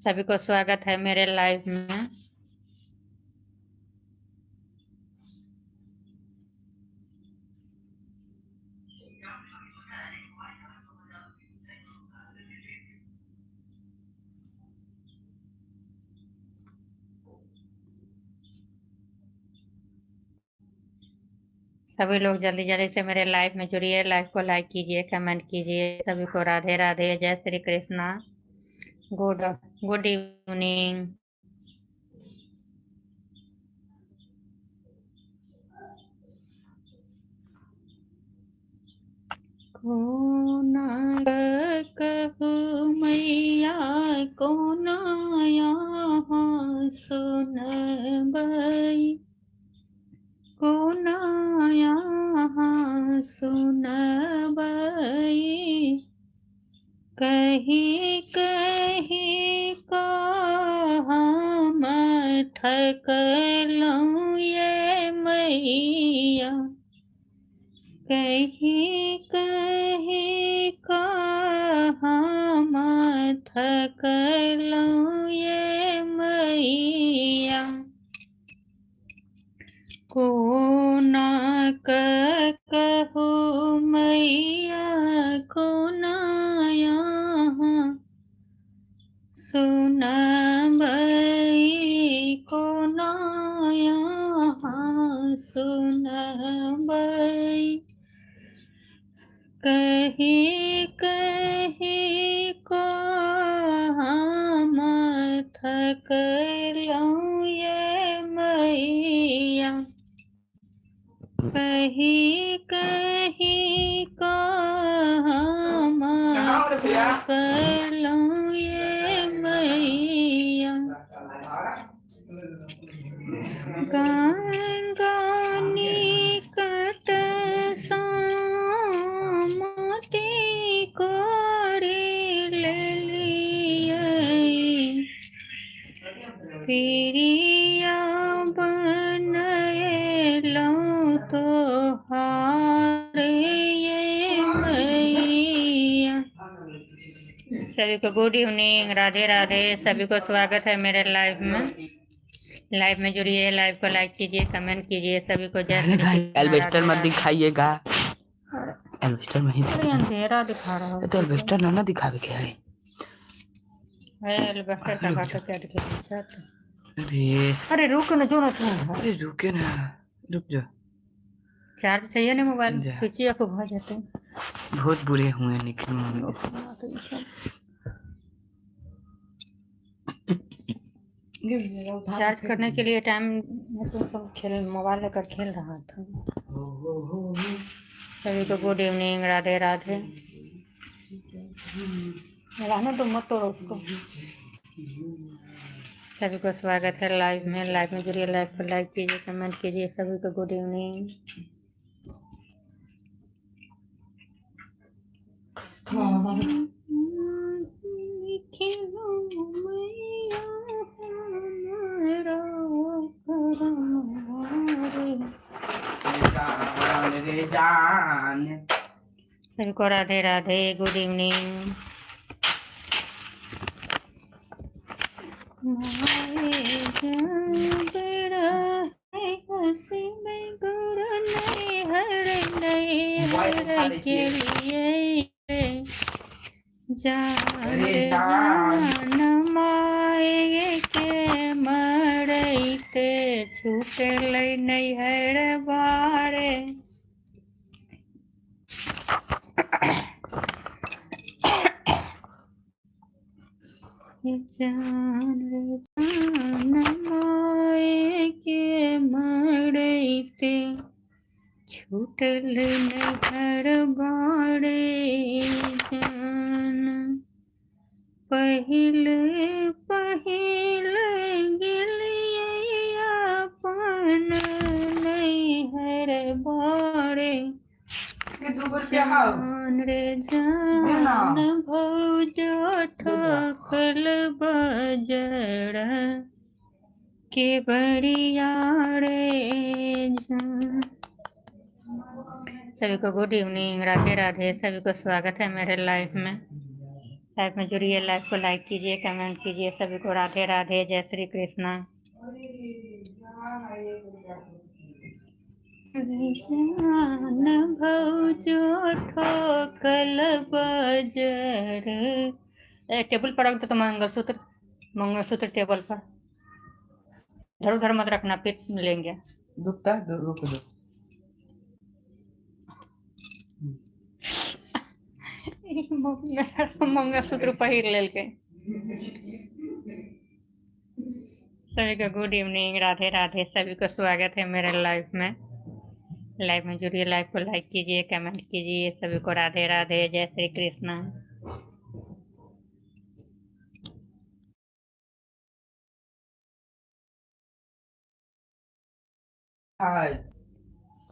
सभी को स्वागत है मेरे लाइव में। सभी लोग जल्दी जल्दी से मेरे लाइव में जुड़िए, लाइव को लाइक कीजिए, कमेंट कीजिए। सभी को राधे राधे, जय श्री कृष्णा, गुड इवनिंग। कौन कहूँ मैया कौन यहाँ सुनबई, कौन यहाँ सुनबई, कहीं कहीं को हम थकलूँ ये मैया, कहीं कहीं को हम थकलूँ ये मैया, कौन कहूँ मैया कौन यहाँ सुनबई, कौन यहाँ सुनबई, कहीं कहीं को हम थकलूँ ये मैया, कहीं कहीं को हम थकलूँ ये मैया, गानी कट मोटी कोरी ले लिए, प्रिया बनैलूँ तो हारे ये मैया। सभी को गुड इवनिंग, राधे राधे। सभी को स्वागत है मेरे लाइव में। लाइव में जुड़िए, लाइव को लाइक कीजिए, कमेंट कीजिए। सभी को जय श्री कृष्ण। एल्वेस्टर मत दिखाइएगा, एल्वेस्टर में ही अंधेरा दिखा रहा है तो एल्वेस्टर ना दिखावे के है। एल्वेस्टर का घाटा क्या दिखेगा? अरे रुक ना, जो ना तू। अरे रुके ना, रुक जा। चार्ज चाहिए ना मोबाइल, खींचिए को भर जाते हैं। बहुत बुरे हुए निकल चार्ज करने के लिए टाइम तो खेल मोबाइल लेकर खेल रहा था। सभी को गुड इवनिंग, राधे राधे। रहने तो मत तोड़ो उसको। सभी को स्वागत है लाइव में। लाइव में जुड़िए, लाइव को लाइक कीजिए, कमेंट कीजिए। सभी को गुड इवनिंग। सभी को राधे राधे, गुड इवनिंग। के लिए जान माए के मरते छूटे नहीं हर बारे। जान माए के मरते छूटल नहीं हर बारे। जान पहिले पहिले गिलिया अपन नहीं हर बारे। जान रे जान भौजो ठोकल बजरा के बरिया रे जान। सभी को गुड इवनिंग, राधे राधे। सभी को स्वागत है मेरे लाइव में। लाइव में जुड़िए, लाइव को लाइक कीजिए, कमेंट कीजिए। सभी को राधे राधे, जय श्री कृष्णा। जान भौजो ठोकल बजर। टेबल पर रख दो तो मंगलसूत्र टेबल पर धर उधर मत रखना, पेट लेंगे। दुखता है, रुक दो। मंगलसूत्र पहिर लेलकै। सभी को गुड इवनिंग, राधे राधे। सभी को स्वागत है मेरे लाइव में। लाइव में जुड़िए, लाइव को लाइक कीजिए, कमेंट कीजिए। सभी को राधे राधे, जय श्री कृष्णा।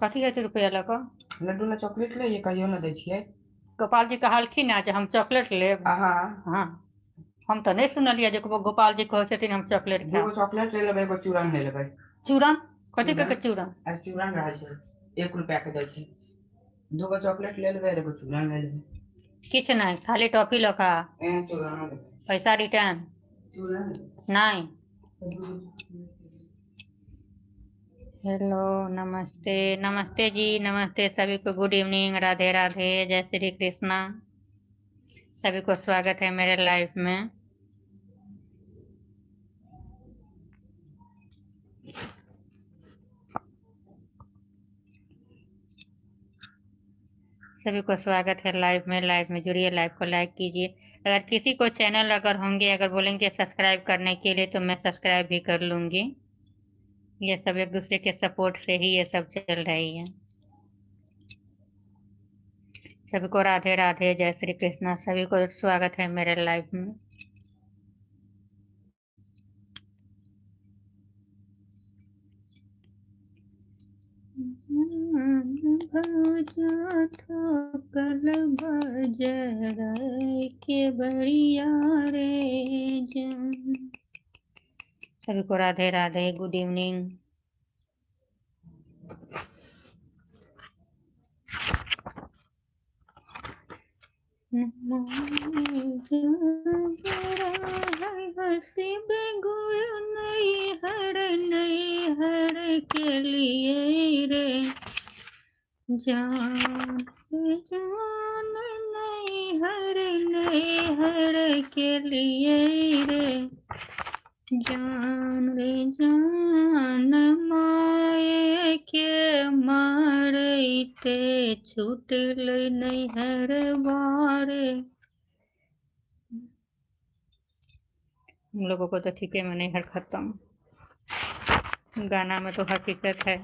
कथी हेतै रुपया लऽ कऽ? लड्डू ला चॉकलेट ले, ये कहियो न दै छियै। गोपाल जी कहलखिन आज हम चॉकलेट लेब। हाँ, हम तो नहीं सुनलिए जे गोपाल जी कहै छथिन हम चॉकलेट खाएब। दूगो चॉकलेट ले लेबै, एगो चूरन ले लेबै। चूरन कथी के चूरन? चूरन रहै छै, 1 रुपया के दै छै। दूगो चॉकलेट ले लेबै, एगो चूरन ले लेबै। किछ नहीं, खाली टॉफी लऽ कऽ आ। चूरन लेबै। पैसा रिटर्न नहीं। हेलो, नमस्ते नमस्ते जी, नमस्ते सभी को। गुड इवनिंग, राधे राधे, जय श्री कृष्णा। सभी को स्वागत है मेरे लाइफ में। सभी को स्वागत है लाइव में। लाइव में जुड़िए, लाइव को लाइक कीजिए। अगर किसी को चैनल अगर होंगे, अगर बोलेंगे सब्सक्राइब करने के लिए, तो मैं सब्सक्राइब भी कर लूँगी। ये सब एक दूसरे के सपोर्ट से ही ये सब चल रही है। सभी को राधे राधे, जय श्री कृष्णा। सभी को स्वागत है मेरे लाइव में। ठोकल बजर के बढ़िया रे जान। सभी को राधे राधे, गुड इवनिंग। हसी बेगुया नहीं हर के लिए रे जान जान, नहीं हर के लिए रे जान रे जान। माए के मारते छूटल नहीं हर बारे। हम लोगों को तो ठीक है, मैंने हर खत्म। गाना में तो हकीकत है।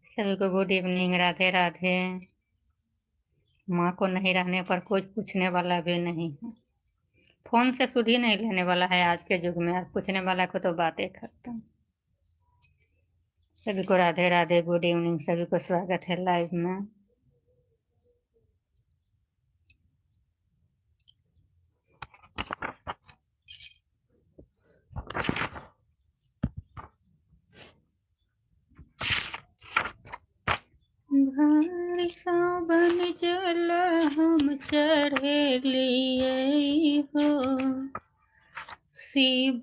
सभी को गुड इवनिंग, राधे राधे। माँ को नहीं रहने पर कुछ पूछने वाला भी नहीं है। फोन से सुध ही नहीं लेने वाला है आज के युग में, पूछने वाला को तो बातें खत्म। सभी को राधे राधे, गुड इवनिंग। सभी को स्वागत है लाइव में। भारी सावन जल हम चढ़े लिए हो, शिव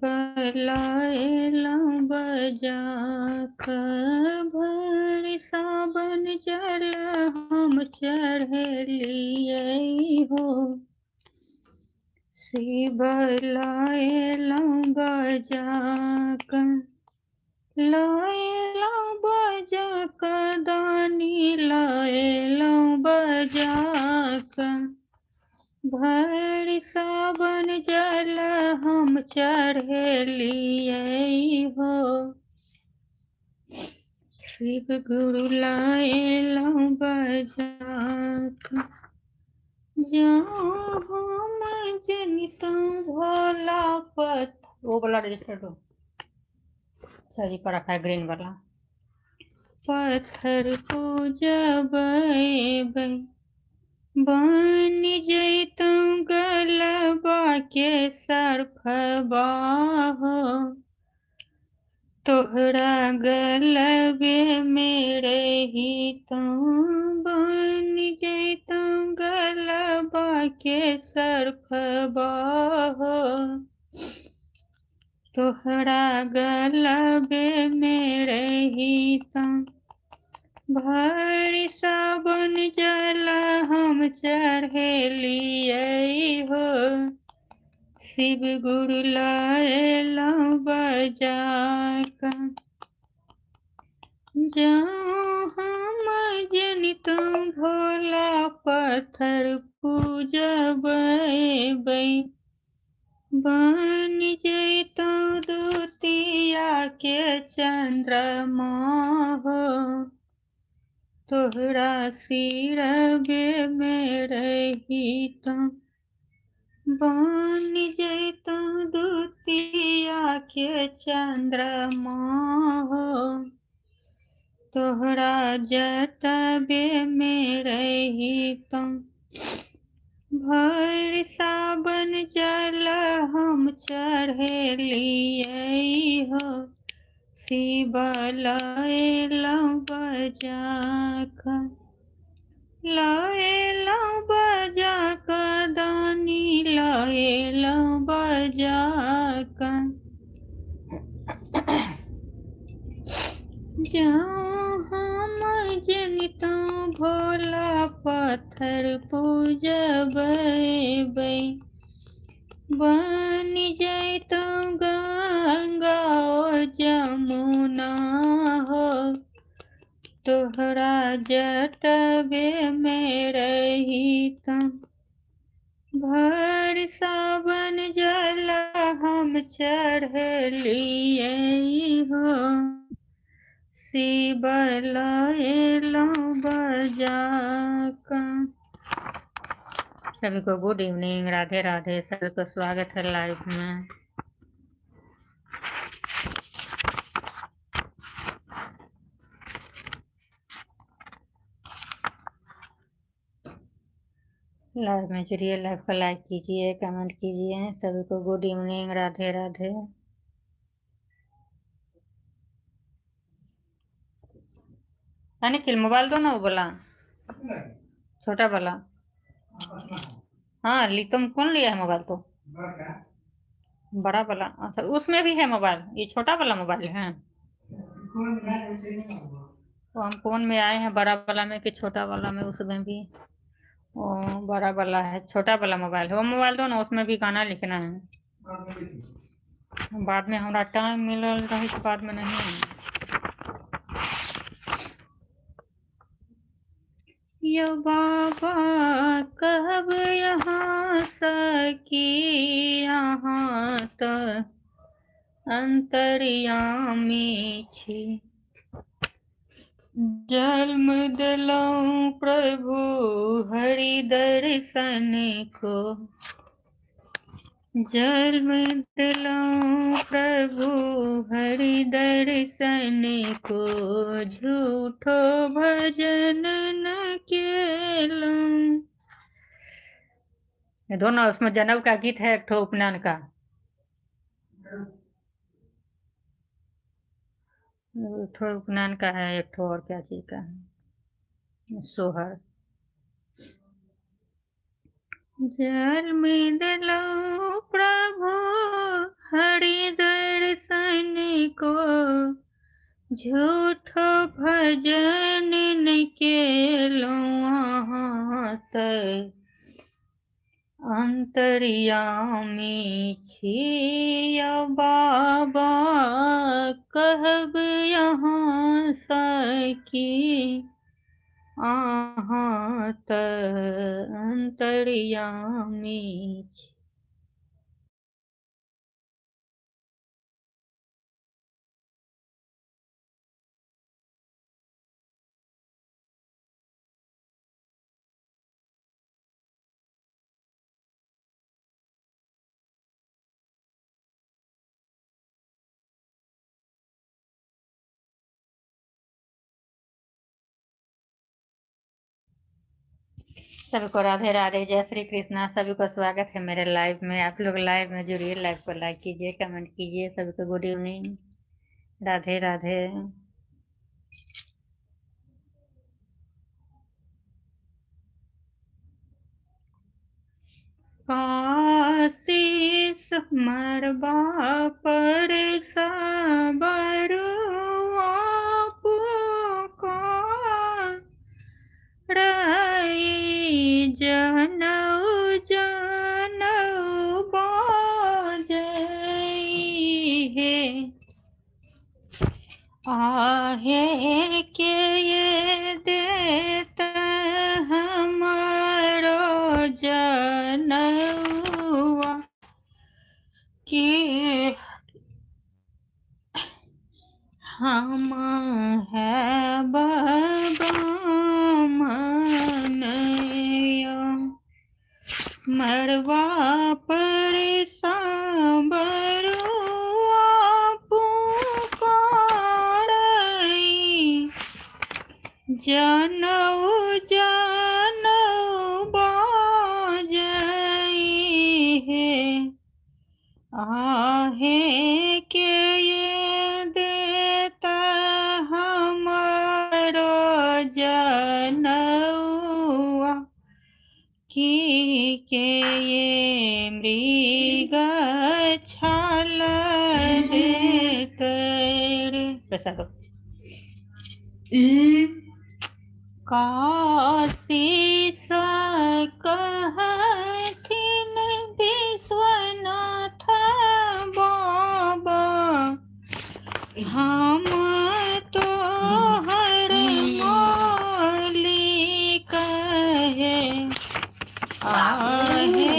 लाएलम बजा कर। भारी सावन जल हम चढ़े लिए हो, शिव लाएलम बजा कर। लाएला बजा कर दानी, लाएला बजा कर। भरी सावन जल हम चढ़े लिए हो, शिव गुरु लाएला बजा कर। जाओ हम जनित भोला पथ, वो वाला रजिस्टर दो। सही पर रखा है ग्रीन वाला। पत्थर पूजब बन जैतम गलबा के सर्फबा हो, तोहरा गलबे मेरे ही बन जैता गलबा के सरफबा हो। तोहरा गलबे मेरे ही भरी साबन जल हम चढ़ेलिए हो। शिव गुरु लाएला बजा जाऊँ हम जनित भोला पत्थर पूजबै बन जैतो दूतिया के चंद्रमा हो। तोहरा सिरबे में रहित बन जैतो दूतिया के चंद्रमा हो। तोहरा जटबे में रहित भर साबन जल हम चढ़ेलिए हो। शिव लाएला बजाक दानी लाएला बजाक जाऊँ हम जनित भोला पत्थर पूजबै बन जैतो गंगा और जमुना हो। तोहरा जटबे में रहित भर सावन जल हम चढ़लिए हो। शिव लाएला बजाक। सभी को गुड इवनिंग, राधे राधे। सभी को स्वागत है लाइव में। लाइव में जुड़िए, लाइव को लाइक कीजिए, कमेंट कीजिए। सभी को good evening, Radhe Radhe. Nikhil mobile दो ना, वो बोला छोटा वाला। हाँ तुम कौन लिया है मोबाइल? तो बड़ा वाला। अच्छा, उसमें भी है मोबाइल, ये छोटा वाला मोबाइल है। तो हम फोन में आए हैं बड़ा वाला में कि छोटा वाला में? उसमें भी ओ बड़ा वाला है, छोटा वाला मोबाइल है। वो मोबाइल दो ना, उसमें भी गाना लिखना है। बाद में हमारा टाइम मिलल रही तो बाद में नहीं। यो बाबा कहब यहाँ सकी यहाँ तो अंतर्यामी छी। जन्म दिलौं प्रभु हरि दर्शन को। जन्म दिलौं प्रभु हरि दर्शन को। झूठो भजन न केलौं। दोनों उसमें जनेऊ का गीत है, एक ठो उपनयन का। एक ठो उपनयन का है, एक ठो और क्या चीज का है, सोहर। जन्म दिलौं प्रभु हरि दर्शन को। झूठो भजन न केलौं आहत अंतर्यामी छी। बाबा कहब यहाँ सकी आहत अंतर्यामी छी। सभी को राधे राधे, जय श्री कृष्णा। सभी को स्वागत है मेरे लाइव में। आप लोग लाइव में जुड़िए, लाइव को लाइक कीजिए, कमेंट कीजिए। सभी को गुड इवनिंग, राधे राधे। आशीष मरबा पर सबरुआ पुकारई जनऊ जनऊ बाजई हे आहे के ये देत हमारो जनउआ कि हम है बमनया मरवा पर सांबरुआ पुकारई जनऊ जनऊ बाजई हे आहे के ये देता हमारो जनउआ कि के ये मृग छाल देत रे पैसा दो काशी कहथिन विश्वनाथ बाबा हम तो हर मालिक है आहे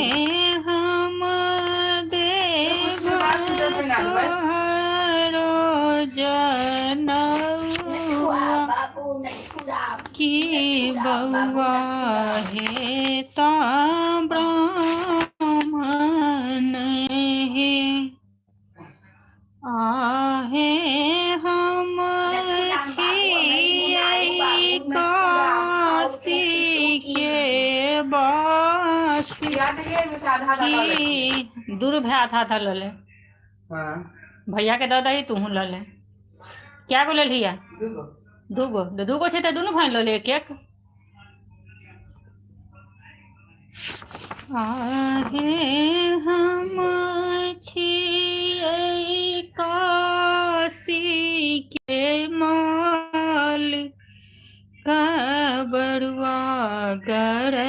हम देव तोहरो जनउआ की बउआ है ता ब्राह्मण है आहे हम छियै काशी के बासी की दूर भै आधा आधा ल ले भैया के दादा ही तू ल ले क्या गो ले लिया दूगो छे त दुनू भाई ल ले एक एक आहे हम छियै काशी के मालिक बरुआ गरजनवा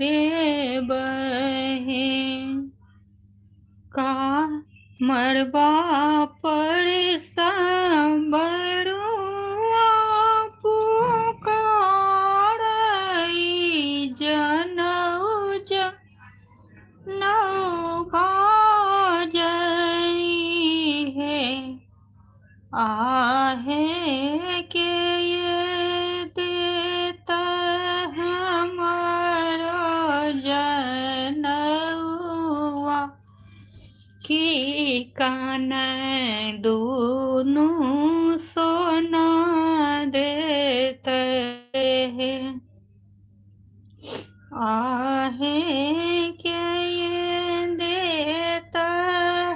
देबहे का मरबा पर सांबरुआ पुकारई जनऊ जनऊ बाजई हे आहे के ये देता हमारो जनउआ कि कान दूनु सोना देत है आहे के ये देता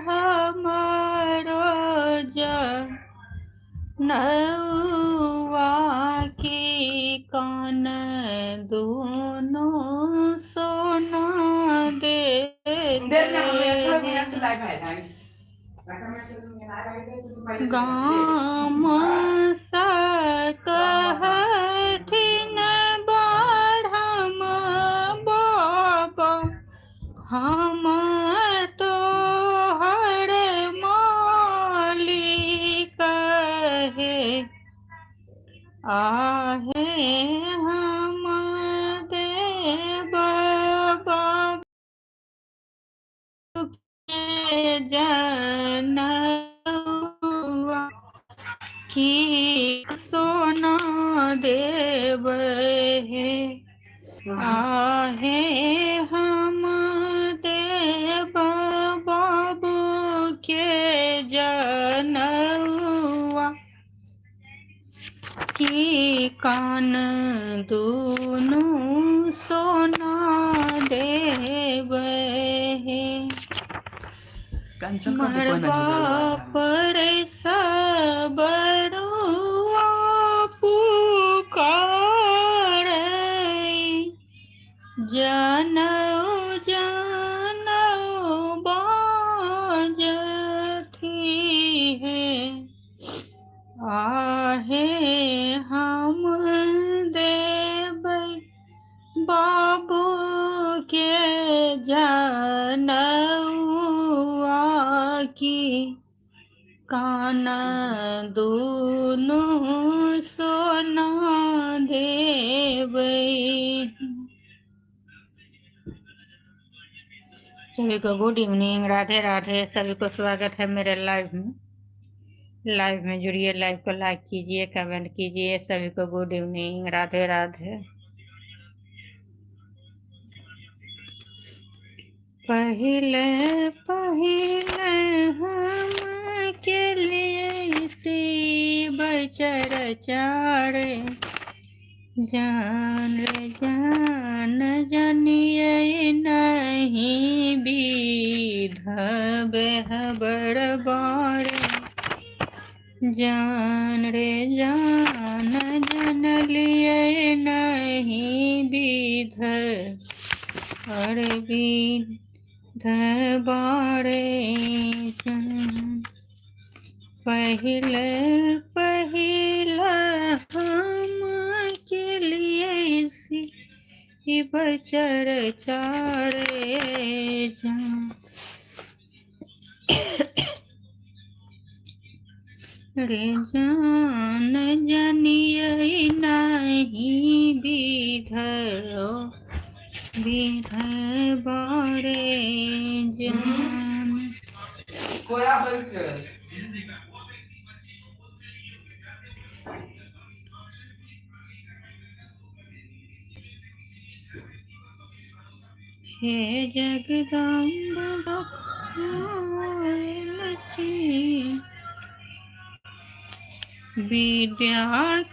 हमारो जनउआ की कान दूनु सोना देते गाम सकहथिन बाढ़म बाबा हम तो हर मालिक है आहे हम देव जनउआ की सोना देव है आहे हम देव बाबू के जनउआ की कान दूनु सोना देव है कैंसिल कर दे, कोई ना मरबा जुड़ल बा। पर सबरुआ पुकारे, जनऊ जनऊ बाजती है, आहे हम देबै बाबू के जनउआ की, काना दूनु सोना देबै। सभी को गुड इवनिंग, राधे राधे। सभी को स्वागत है मेरे लाइव में जुड़िए, लाइव को लाइक कीजिए, कमेंट कीजिए। सभी को गुड इवनिंग, राधे राधे। पहले पहले हम के लिए इसी बचर चारे, जान रे जान जानिए नहीं विधबे हबर बारे, जान रे जान जन लिए नहीं विध अरे विध बारे, जान पहले पहले हम के लिए इसी बचर चारे, जान रे जान जानिए नहीं विध विध बारे, जान कोया बोलছে हे जगदम्बा लक्ष्मी, विद्या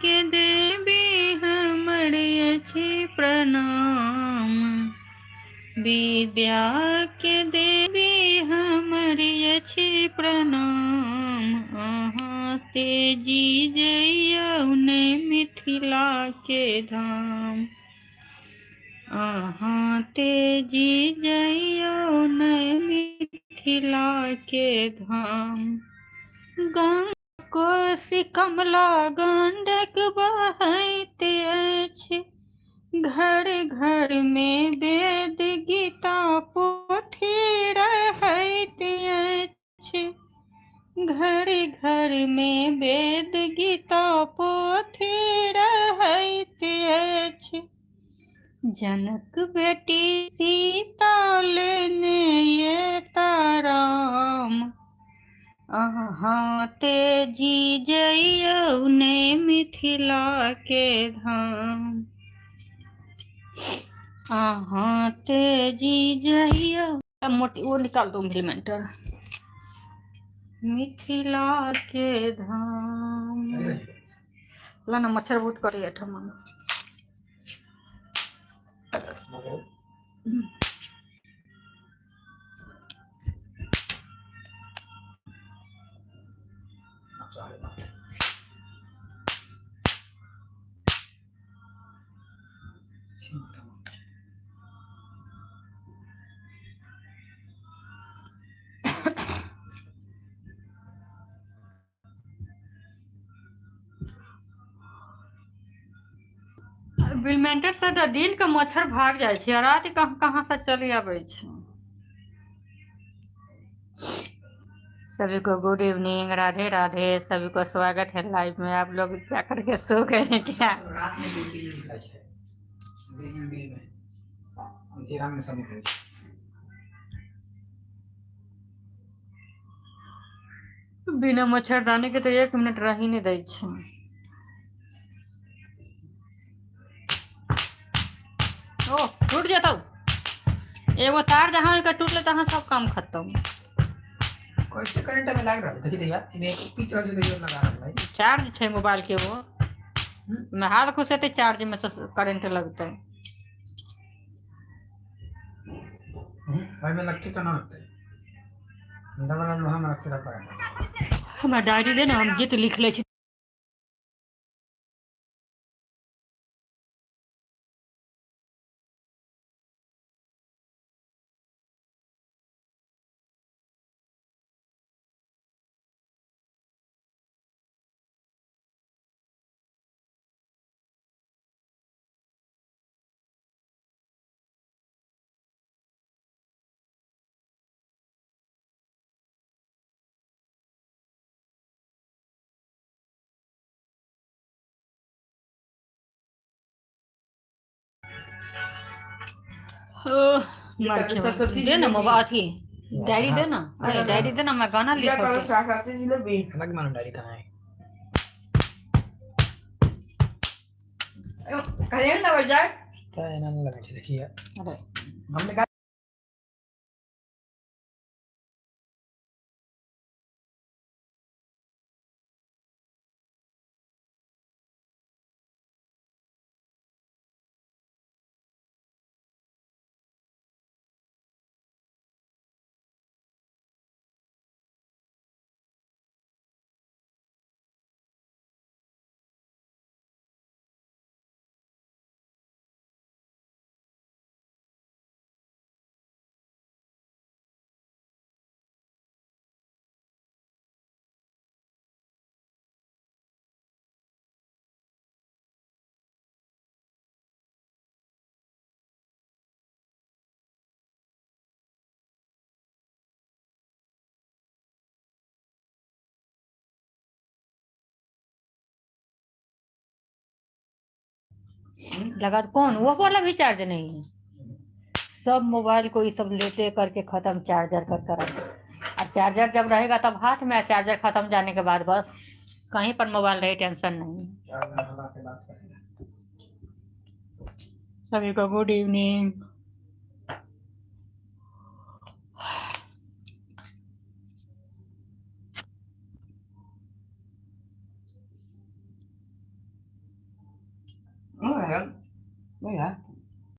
के देवी हमरे अच्छी प्रणाम, विद्या के देवी हमरे अच्छी प्रणाम, अहाँ तेजी जयौने मिथिला के धाम, अहाँ तेजी जयौने मिथिला के धाम, गंगा कोसी कमला गंडक बहैत अछि, घर घर में वेद गीता पोथी रहैत अछि, घर घर में वेद गीता पोथी रहैत अछि, जनक बेटी सीता लेने ये राम, अहाँ तेजी जयौने मिथिला के धाम, अहाँ तेजी जइयो। मोटी वो निकाल दो इम्प्लीमेंटर, मिथिला के धाम। ला ना मच्छर बहुत करे ठमन। इम्प्लीमेंटर से तो दिन के मच्छर भाग जाए छे, रात कहाँ कहाँ से चली आवे छे। सभी को गुड इवनिंग, राधे राधे। सभी को स्वागत है लाइव में। आप लोग क्या करके सो गए हैं क्या? रात में ड्यूटी में निकला है, दिन में अंधेरा में सब निकले। बिना मच्छरदानी के तो 1 मिनट रह ही नहीं दै छे। ओ टूट जाता, एगो तार जहाँ का टूटले तहाँ सब काम खत्म। कैसे करंट में लग रहा है? देखिए यार, मैं पीछे वाले से लगा रहा है। चार्ज छे मोबाइल के, वो मैं हाथ घुसेते चार्ज में तो करंट लगता है। भाई में लगते तो ना लगता है, दबला लोहा में रखे पड़ा हमार डायरी दे ना, हम गीत लिख ले छी। मार के सरस्वती दे ना जी मोबाइल अथी डायरी दे ना, अरे डायरी दे ना, मैं गाना क्या लिख करो सरस्वती जी भी अलग मानो डायरी कहाँ है? कहीं ना बजाए क्या है ना लगा के देखिए। अरे हमने कहा लगा कौन वो वाला भी चार्ज नहीं है। सब मोबाइल को ये सब लेते करके खत्म चार्जर कर कर और चार्जर जब रहेगा तब हाथ में, चार्जर खत्म जाने के बाद बस कहीं पर मोबाइल रहे टेंशन नहीं। सभी को गुड इवनिंग। भैया